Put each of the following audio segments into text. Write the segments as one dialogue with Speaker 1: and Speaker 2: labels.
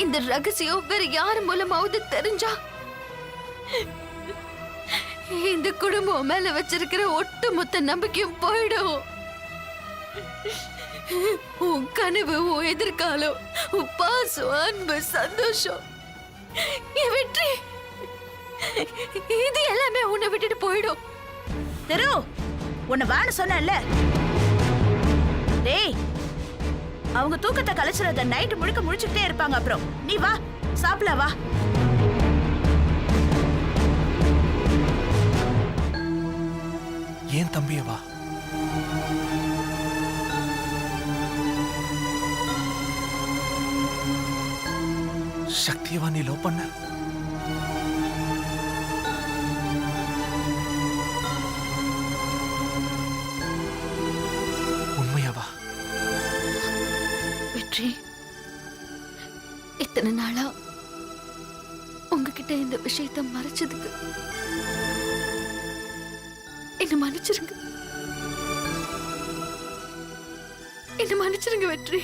Speaker 1: இந்த ரகசியம் வேற யார் மூலமாவது தெரிஞ்சா இந்த குடும்பம் மேல வச்சிருக்கிற ஒட்டுமொத்த நம்பிக்கையும் போயிடும். உன் கனவு, உன் எதிர்காலம், உன் பாசம், அன்பு, சந்தோஷம், என் வெற்றி, இது எல்லாமே உன்னை விட்டுட்டு போயிடும்.
Speaker 2: தெரு உன்னை வேணு சொன்னல. டேய், அவங்க தூக்கத்தை கலைச்சுறத நைட்டு முழுக்க முழிச்சுட்டே இருப்பாங்க. அப்புறம் நீ வா சாப்பிடல வா.
Speaker 3: ஏன் தம்பிய வா. சக்தியவா நீ லவ் பண்ண? உண்மையாவா?
Speaker 1: வெற்றி, இத்தனை நாளா உங்ககிட்ட இந்த விஷயத்தை மறைச்சதுக்கு என்ன மன்னிச்சிருங்க. என்ன மன்னிச்சிருங்க வெற்றி.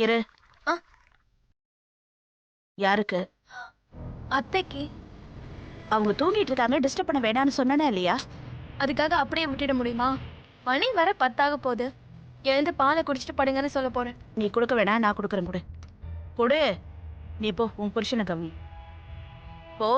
Speaker 2: இரு. யாருக்கு?
Speaker 4: அத்தைக்கு.
Speaker 2: அவங்க தூங்கிட்டு இருக்காங்க, டிஸ்டர்ப் பண்ண வேணாம்னு சொன்னனே இல்லையா?
Speaker 4: அதுக்காக அப்படியே விட்டுட முடியுமா? மணி வர 10 போகுது. எழுந்து பாலை குடிச்சிட்டு படுங்கன்னு சொல்ல போறேன்.
Speaker 2: நீ கொடுக்க வேணாம், நான் கொடுக்குறேன். கொடு கொடு. நீ போ, உன் புருஷனை கவனி போ.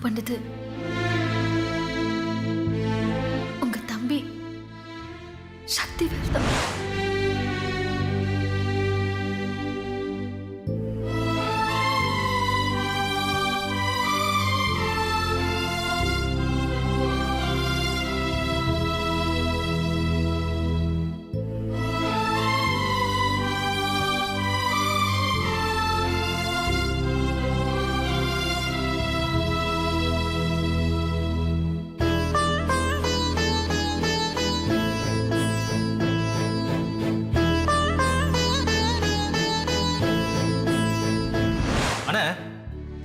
Speaker 1: பண்ணது உங்க தம்பி சக்திவேல் தான்.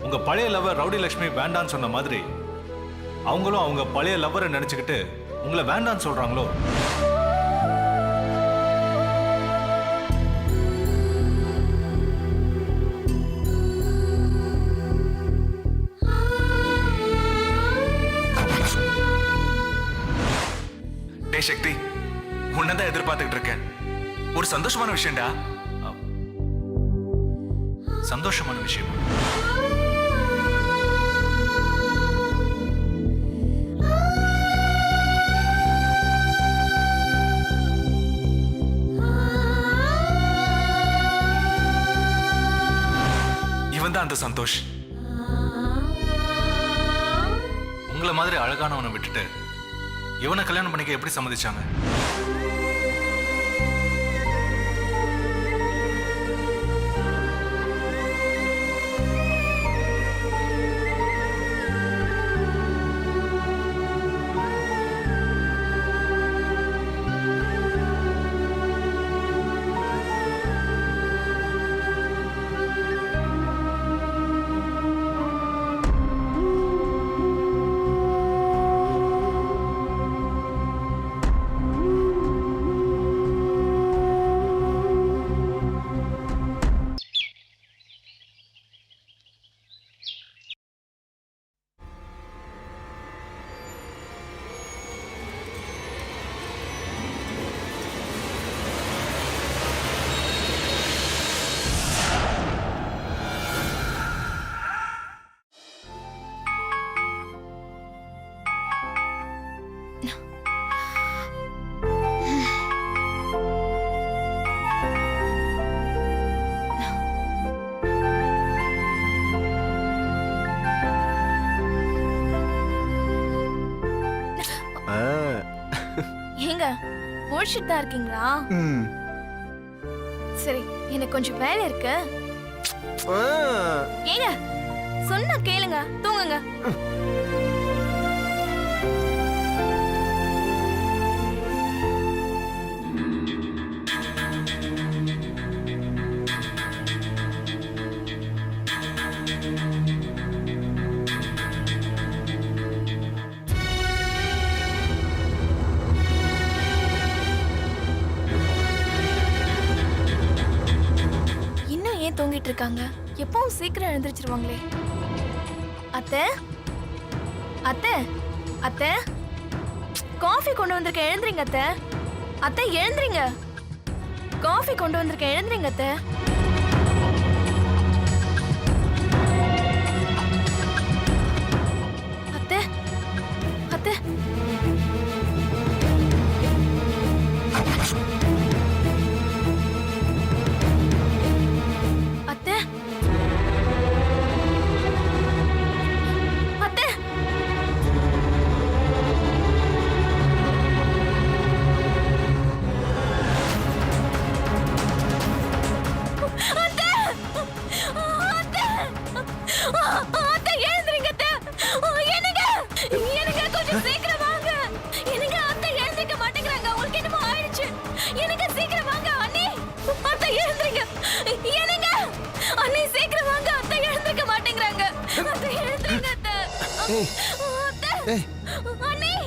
Speaker 3: உங்க பழைய லவர் ரவுடி லட்சுமி வேண்டான்னு சொன்ன மாதிரி அவங்களும் அவங்க பழைய லவரை நினைச்சுக்கிட்டு உங்களை வேண்டான்னு சொல்றாங்களோ?
Speaker 5: டே சக்தி, உன்னதான் எதிர்பார்த்துக்கிட்டு இருக்கேன். ஒரு சந்தோஷமான விஷயம்டா.
Speaker 3: சந்தோஷமான விஷயம்.
Speaker 5: இவன் தான் அந்த சந்தோஷ்.
Speaker 3: உங்களை மாதிரி அழகானவனை விட்டுட்டு இவனை கல்யாணம் பண்ணிக்க எப்படி சம்மதிச்சாங்க?
Speaker 4: ஏங்க முடிச்சுட்டு தான் இருக்கீங்களா? சரி, எனக்கு கொஞ்சம் வேலை இருக்கு. ஏங்க சொன்னா கேளுங்க, தூங்குங்க. தூங்கிட்டு இருக்காங்க. எப்பவும் சீக்கிரம் எழுந்திருச்சிருவாங்களே. அத்தை, அத்தை, அத்தை, காஃபி கொண்டு வந்திருக்கேன், எழுந்திரிங்க அத்தை. அத்தை எழுந்திரிங்க, காஃபி கொண்டு வந்திருக்கேன், எழுந்திரிங்க அத்தை. அத்தை, அத்தை,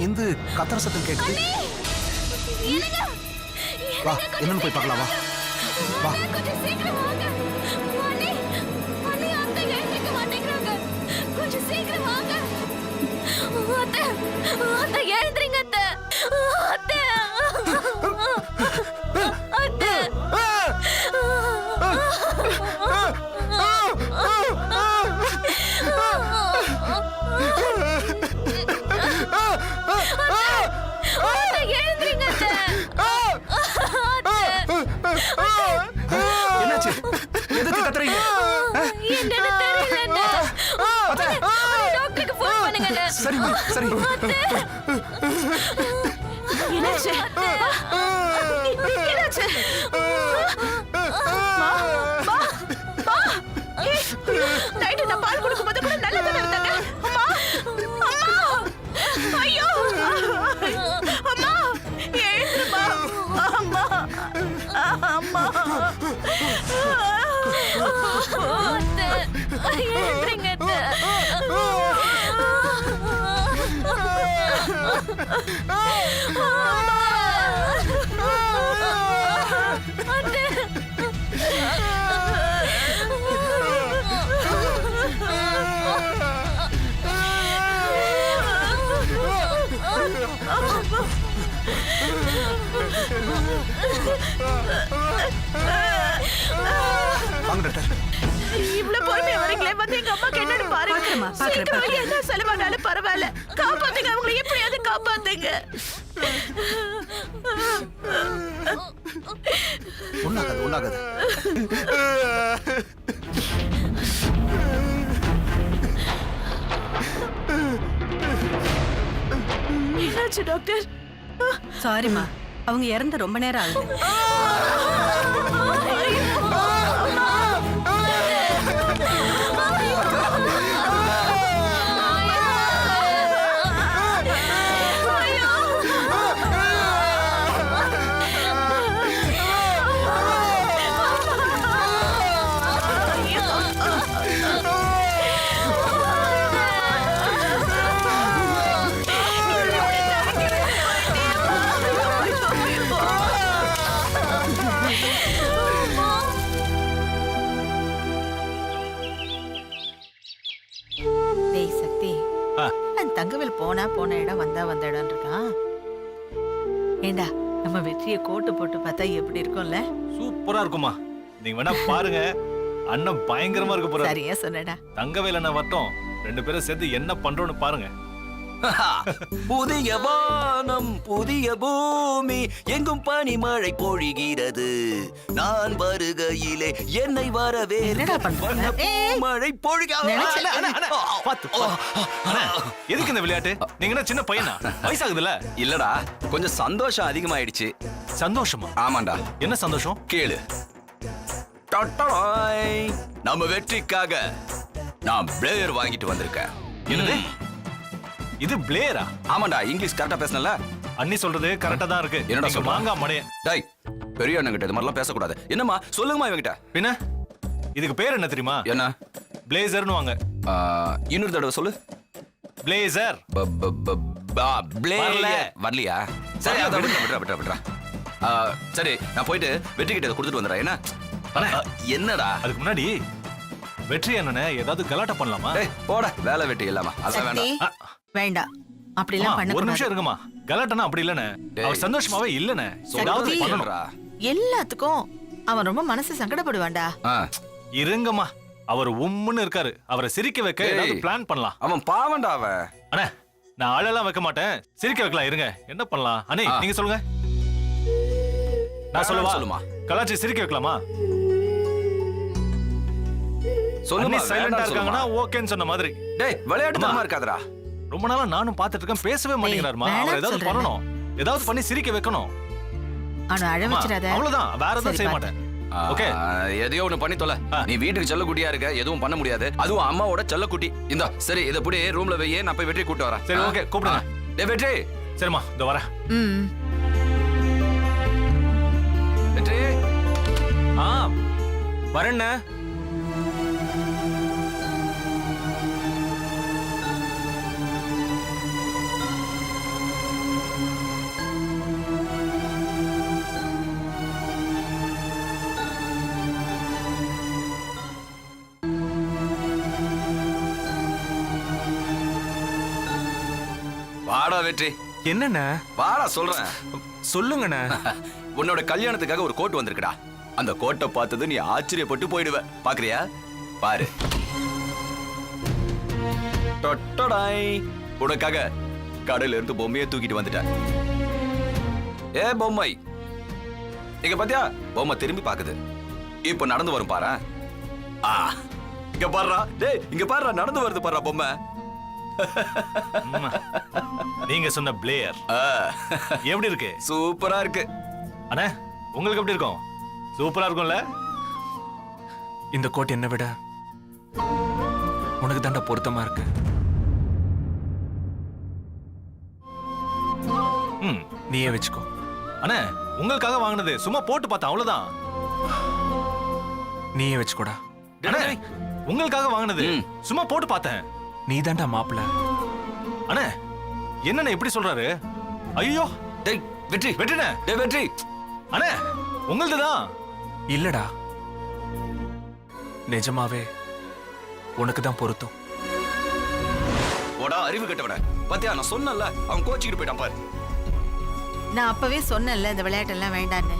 Speaker 6: இந்த கத்தர சத்தம் கேக்குது. வா, என்னன்னு போய் பார்க்கலாம். வா, வா.
Speaker 4: கொஞ்சம் சீக்கிரம் வாங்க. அண்ணே, அண்ணே, அத்தை எழுந்திருக்க மாட்டேங்கிறாங்க. கொஞ்சம் சீக்கிரம் வாங்க. அத்தை, அத்தை எழுந்திரிங்க அத்தை. அத்தை, அத்தை.
Speaker 6: சரிம்மா சரி
Speaker 2: என்னாச்சு என்னாச்சு நைட்டு நான் பால் கொடுக்கும் போது கூட நல்லா தானே இருந்தாங்க அம்மா அம்மா ஐயோ அம்மா எழுந்துமா அம்மா அம்மா
Speaker 1: எழுந்துருங்க அத்தை.
Speaker 6: வாங்க டாக்டர்
Speaker 2: இவ்வளவு பொறுமையா வரீங்களே வந்து எங்க அம்மா கேட்டு பாருங்க சீக்கிரம் என்ன செலவானாலும் பரவாயில்ல காப்பாத்துங்க அவங்களை எப்படியாவது காப்பாத்துங்க
Speaker 6: ஒண்ணாகாது ஒண்ணாகாது
Speaker 2: என்னாச்சு டாக்டர்
Speaker 7: சாரிம்மா அவங்க இறந்து ரொம்ப நேரம் ஆகுது
Speaker 8: டேய் சக்தி
Speaker 3: ஆ.
Speaker 8: அந்த தங்கவேல் போன இடம் வந்த இடம் இருக்கான் ஏண்டா நம்ம வெற்றியை கோட்டு போட்டு பார்த்தா எப்படி இருக்கும்ல
Speaker 3: சூப்பரா இருக்குமா நீங்க வேணா பாருங்க அண்ணன் பயங்கரமா இருக்க போறாரு
Speaker 8: சரியா சொன்னடா
Speaker 3: தங்கவேல் அண்ணன் வட்டம் 2 பேரும் சேர்ந்து என்ன பண்றோம்னு பாருங்க
Speaker 9: புதிய வானம் புதிய பூமி எங்கும் பனிமழை பொழிகிறது நான் வருகையிலே என்னை
Speaker 8: என்னடா பண்ற?
Speaker 9: மழை
Speaker 3: பாத்து எதுக்கு இந்த விளையாட்டு நீங்க என்ன சின்ன பையனா வயசாகுதுல
Speaker 9: இல்லடா கொஞ்சம் சந்தோஷம் அதிகமாயிடுச்சு
Speaker 3: சந்தோஷமா
Speaker 9: ஆமாண்டா
Speaker 3: என்ன சந்தோஷம்
Speaker 9: கேளு டட்டடாய். நம்ம வெற்றிக்காக நான் பிளேயர் வாங்கிட்டு வந்திருக்கேன்
Speaker 3: என்னது இது பிளேயரா
Speaker 9: ஆமாண்டா இங்கிலீஷ் கரெக்டா பேசணும்ல
Speaker 3: அண்ணி சொல்றது கரெக்டா தான் இருக்கு
Speaker 9: என்னடா
Speaker 3: நீங்க
Speaker 9: சொல்றா?
Speaker 3: மாங்கா மடைய
Speaker 9: டேய் பெரிய அண்ணங்கிட்ட இது மாதிரிலாம் பேசக்கூடாது என்னம்மா சொல்லுங்கம்மா இவங்கிட்ட
Speaker 3: பின்ன இதுக்கு பேர் என்ன தெரியுமா
Speaker 9: என்ன
Speaker 3: பிளேசர்னு வாங்க
Speaker 9: இன்னொரு தடவை சொல்லு
Speaker 3: பிளேசர் வரல.
Speaker 9: வரலையா சரி
Speaker 3: வரல,
Speaker 9: அதான்
Speaker 3: விடு.
Speaker 9: விட்றா சரி நான் போயிட்டு வெற்றி கிட்ட கொடுத்துட்டு வந்துடுறேன் என்ன
Speaker 3: அண்ணே.
Speaker 9: என்னடா
Speaker 3: அதுக்கு முன்னாடி வெற்றி அண்ணனை ஏதாவது கலாட்டா பண்ணலாமா
Speaker 9: டேய் போட வேலை வெட்டி இல்லாமா அதான்
Speaker 8: சக்தி
Speaker 9: வேண்டாம்
Speaker 8: வேண்டாம் அப்படிலாம்
Speaker 3: அம்மா,
Speaker 8: பண்ண
Speaker 3: ஒரு நிமிஷம் இருங்கம்மா கலாட்டனா அப்படி இல்லனே
Speaker 9: டேய்.
Speaker 3: அவர் சந்தோஷமாவே இல்லனே ஏதாவது
Speaker 8: சக்தி.
Speaker 3: பண்ணணும்
Speaker 8: எல்லாத்துக்கும் அவன் ரொம்ப மனசு சங்கடப்படுவான்டா
Speaker 3: இருங்கம்மா அவர் உம்முன்னு இருக்காரு அவரை சிரிக்க வைக்க
Speaker 9: டேய்.
Speaker 3: ஏதாவது பிளான் பண்ணலாம்
Speaker 9: அவன் பாவண்டா அவன்
Speaker 3: அண்ணே நான் ஆளெல்லாம் வைக்க மாட்டேன் சிரிக்க வைக்கலாம் இருங்க என்ன பண்ணலாம் அண்ணே
Speaker 9: ஆ.
Speaker 3: நீங்க சொல்லுங்க நான் சொல்லவா
Speaker 9: சொல்லுமா.
Speaker 3: கலாச்சி சிரிக்க வைக்கலாமா
Speaker 9: சொல்லுமா
Speaker 3: அண்ணி சைலண்டா
Speaker 9: வேண்டாம்னு
Speaker 3: இருக்காங்கன்னா
Speaker 9: சொல்லுமா.
Speaker 3: ஓகேன்னு சொன்ன மாதிரி
Speaker 9: டேய் விளையாட்டுத்தனமா
Speaker 3: அம்மா.
Speaker 9: இருக்காதடா
Speaker 3: ரொம்ப நாளா நானும் பாத்துட்டு இருக்கேன் பேசவே மாட்டேங்கிறாருமா
Speaker 8: வேணாம்னு
Speaker 3: அவர் ஏதாவது
Speaker 8: சொல்றேன்.
Speaker 3: பண்ணணும் ஏதாவது பண்ணி சிரிக்க வைக்கணும்
Speaker 8: அவனை அழ
Speaker 3: அம்மா,
Speaker 8: வச்சிடாத
Speaker 3: அவ்வளவுதான் வேற எதுவும்
Speaker 8: சரி,
Speaker 3: செய்ய
Speaker 8: பாத்து.
Speaker 3: மாட்டேன் ஓகே
Speaker 9: எதையோ ஒண்ணு பண்ணி தொலை
Speaker 3: ஆ.
Speaker 9: நீ வீட்டுக்கு செல்லக்குட்டியா இருக்க எதுவும் பண்ண முடியாது அதுவும் அம்மாவோட செல்லக்குட்டி இந்த சரி இத புடி ரூம்ல வையே நான் போய் வெற்றி கூட்டு வரேன்
Speaker 3: சரி,
Speaker 9: ஆ.
Speaker 3: ஓகே, கூப்பிடுங்க.
Speaker 9: ஆ. டேய் வெற்றி
Speaker 3: சரிம்மா இதோ வரேன்
Speaker 8: ம்
Speaker 9: வெற்றி
Speaker 3: வரேண்ண
Speaker 9: வாடா வெற்றி
Speaker 3: என்னண்ணே
Speaker 9: வாடா சொல்றேன்
Speaker 3: சொல்லுங்கண்ணே
Speaker 9: உன்னோட கல்யாணத்துக்காக ஒரு கோட் வந்திருக்குடா அந்த கோட்டை பார்த்தது நீ ஆச்சரியப்பட்டு போயிடுவ பாக்குறியா பாரு டொட்டடாய். உனக்காக கடையில இருந்து பொம்மையை தூக்கிட்டு வந்துட்டேன் ஏ பொம்மை இங்க பாத்தியா பொம்மை திரும்பி பாக்குது இப்ப நடந்து வரும் பாரு இங்க பாருடா டேய் இங்க பாருடா நடந்து வருது பாருடா பொம்மை
Speaker 3: நீங்க சொன்ன பிளேயர் எப்படி இருக்கு?
Speaker 9: சூப்பரா இருக்கு.
Speaker 3: அண்ணே உங்களுக்கு எப்படி இருக்கும்? சூப்பரா இருக்கும்ல?
Speaker 5: இந்த கோட் என்னை விட உனக்கு தாண்டா பொருத்தமா இருக்கு.
Speaker 3: ம்
Speaker 5: நீயே வச்சுக்கோ.
Speaker 3: அண்ணே உங்களுக்காக வாங்கினது சும்மா போட்டு பார்த்தேன் அவ்வளவுதான்.
Speaker 5: நீயே வச்சுக்கோடா.
Speaker 3: அண்ணே உங்களுக்காக வாங்கினது சும்மா போட்டு பார்த்தேன்.
Speaker 5: நீ தாண்டா மாப்பிள்ள.
Speaker 3: அண்ணே என்னண்ணே இப்படி சொல்றாரு? ஐயோ
Speaker 9: டேய் வெற்றி,
Speaker 3: வெற்றிண்ணே.
Speaker 9: டேய் வெற்றி.
Speaker 3: அண்ணே உங்களுதுதான்.
Speaker 5: இல்லடா, நிஜமாவே உனக்கு தான் பொருத்தம்.
Speaker 9: போடா அறிவு கட்டவன. பாத்தியா நான் சொன்னல, அவன் கோச்சிக்கிட்டு போயிட்டான் பாரு.
Speaker 8: நான் அப்பவே சொன்னேன்ல இந்த விளையாட்டெல்லாம் வேண்டான்னு.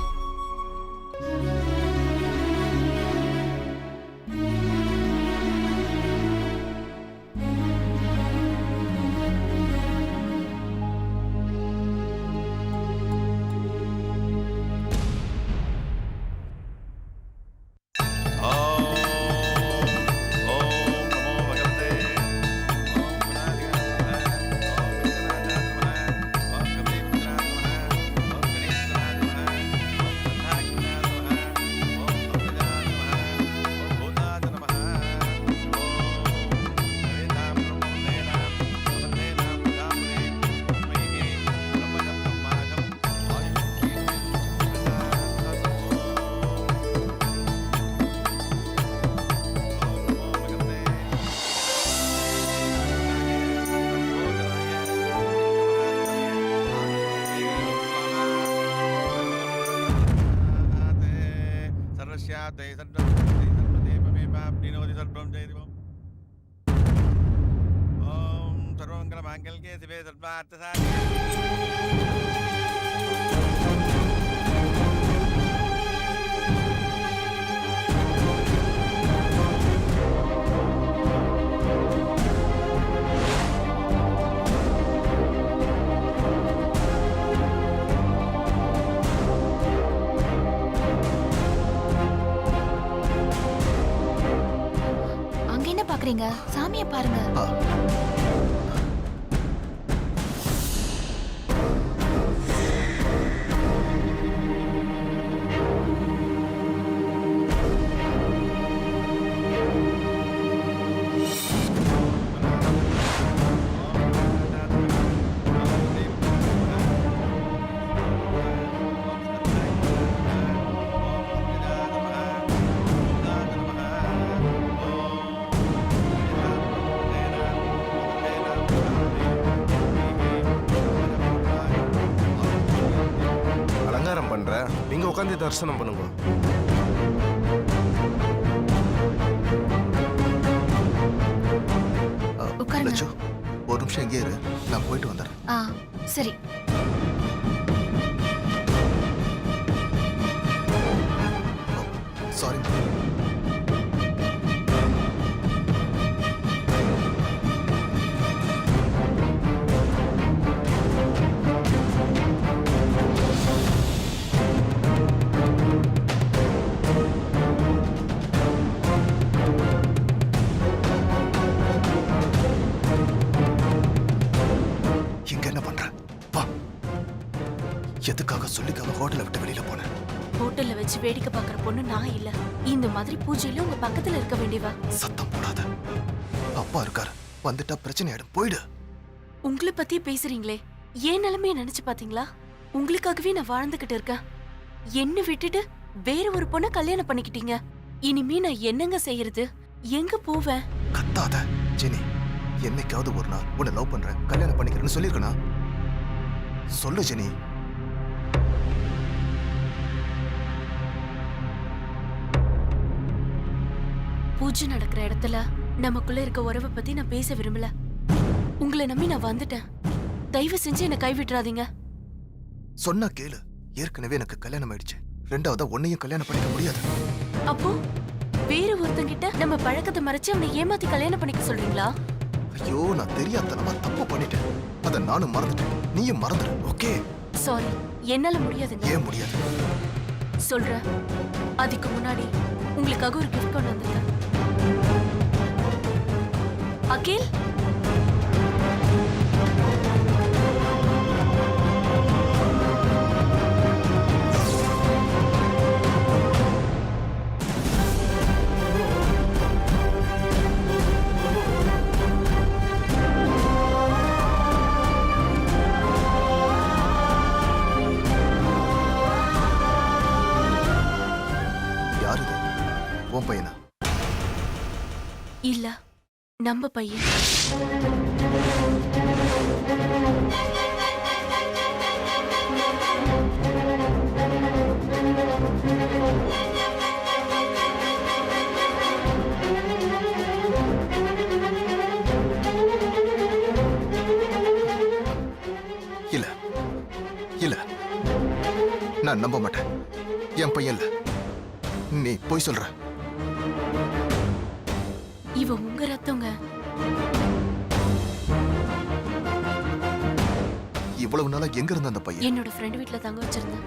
Speaker 1: அங்க என்ன பாக்குறீங்க? சாமியை பாருங்க.
Speaker 6: அலங்காரம் பண்றேன், நீங்க உட்காந்து தரிசனம் பண்ணுங்க.
Speaker 1: உட்காருங்க.
Speaker 6: லட்சு, ஒரு நிமிஷம் எங்கே இரு, நான் போயிட்டு வந்துடுறேன்.
Speaker 1: ஆ சரி.
Speaker 6: சாரி. இங்க என்ன பண்ற? வா. எதுக்காக சொல்லிக்காம ஹோட்டலை விட்டு வெளியில போனேன்?
Speaker 2: ஹோட்டல்ல வச்சு வேடிக்கை பார்க்குற பொண்ணு நான் இல்ல. இந்த மாதிரி பூஜையில உங்க பக்கத்துல இருக்க வேண்டியவா.
Speaker 6: சத்தம் போடாத. அப்பா இருக்காரு, வந்துட்டா பிரச்சனை ஆயிடும். போயிடு.
Speaker 2: உங்களை பத்தி பேசுறீங்களே, ஏன் நிலைமைய நினைச்சு பாத்தீங்களா? உங்களுக்காகவே நான் வாழ்ந்துகிட்டு இருக்கேன். என்ன விட்டுட்டு வேற ஒரு பொண்ணை கல்யாணம் பண்ணிக்கிட்டீங்க. இனிமே நான் என்னங்க செய்யறது? எங்க போவேன்?
Speaker 6: கத்தாத ஜெனி. என்னைக்காவது ஒரு நாள் உன்னை லவ் பண்றேன், கல்யாணம் பண்ணிக்கிறேன்னு சொல்லிருக்கனா? சொல்லு ஜெனி.
Speaker 2: பூஜை நடக்கிற இடத்துல நமக்குள்ள இருக்க உறவை பத்தி நான் பேச விரும்பல. உங்களை நம்பி நான் வந்துட்டேன். தயவு செஞ்சு என்னை கைவிட்டுறாதீங்க.
Speaker 6: சொன்னா கேளு. ஏற்கனவே எனக்கு கல்யாணம் ஆயிடுச்சு. ரெண்டாவதா உன்னையும் கல்யாணம் பண்ணிக்க முடியாது.
Speaker 2: அப்போ வேற ஒருத்தங்கிட்ட நம்ம பழக்கத்தை மறைச்சு அவனை ஏமாத்தி கல்யாணம் பண்ணிக்க சொல்றீங்களா?
Speaker 6: ஐயோ, நான் தெரியாதனமா தப்பு பண்ணிட்டேன். அத நானும் மறந்துட்டேன், நீயும் மறந்துடு. ஓகே?
Speaker 2: சாரி, என்னால முடியாதுங்க.
Speaker 6: ஏன் முடியாது?
Speaker 2: சொல்றேன். அதுக்கு முன்னாடி உங்களுக்காக ஒரு கிஃப்ட் கொண்டு வந்திருக்கேன். அகில், நம்ம பையன்.
Speaker 6: இல்ல இல்ல, நான் நம்ப மாட்டேன். என் பையன் இல்ல. நீ போய் சொல்ற.
Speaker 2: இவ உங்க ரத்தங்க.
Speaker 6: இவ்வளவு நாளா எங்க இருந்த அந்த பையன்?
Speaker 2: என்னோட ஃப்ரெண்ட் வீட்ல தங்க வச்சிருந்தேன்.